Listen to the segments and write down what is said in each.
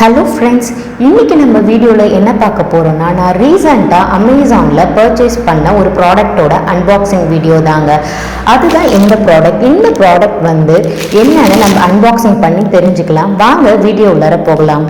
Hello friends, இன்றைக்கி நம்ம வீடியோவில் என்ன பார்க்க போகிறோன்னா, நான் ரீசெண்டாக அமேசானில் பர்ச்சேஸ் பண்ண ஒரு ப்ராடக்டோட அன்பாக்சிங் வீடியோ தாங்க. அதுதான் இந்த ப்ராடக்ட் வந்து என்னன்னு நம்ம அன்பாக்சிங் பண்ணி தெரிஞ்சுக்கலாம். வாங்க வீடியோ உள்ளார போகலாம்.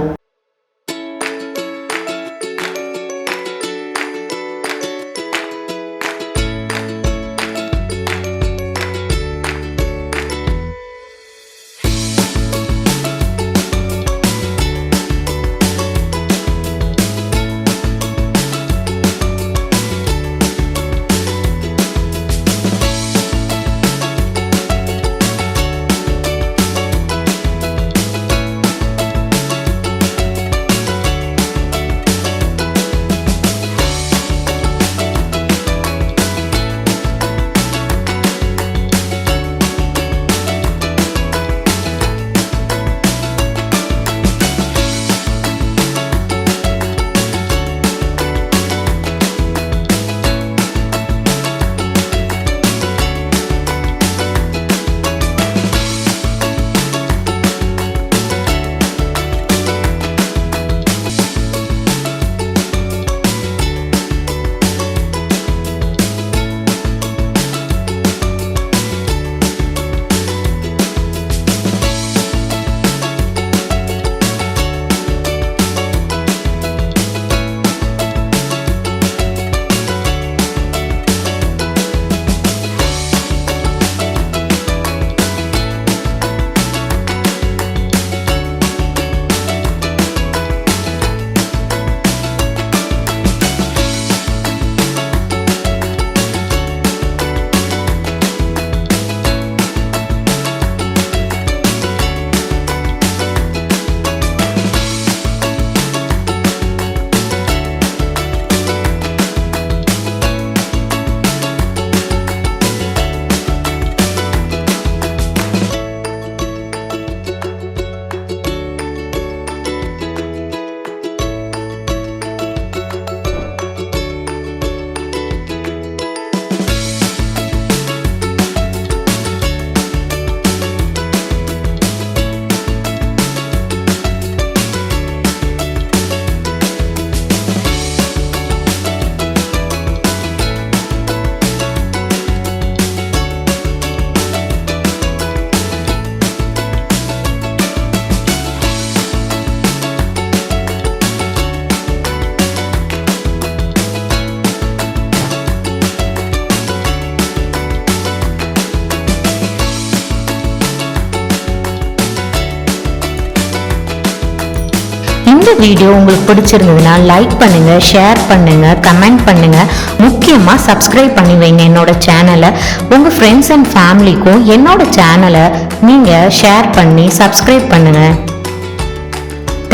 இந்த வீடியோ உங்களுக்கு பிடிச்சிருந்ததுன்னா லைக் பண்ணுங்க, ஷேர் பண்ணுங்க, கமெண்ட் பண்ணுங்க. முக்கியமா சப்ஸ்கிரைப் பண்ணி வைங்க என்னோட சேனலை. உங்க ஃப்ரெண்ட்ஸ் அண்ட் ஃபேமிலிக்கும் என்னோட சேனலை நீங்க ஷேர் பண்ணி சப்ஸ்கிரைப் பண்ணுங்க.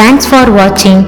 தேங்க்ஸ் ஃபார் வாட்சிங்.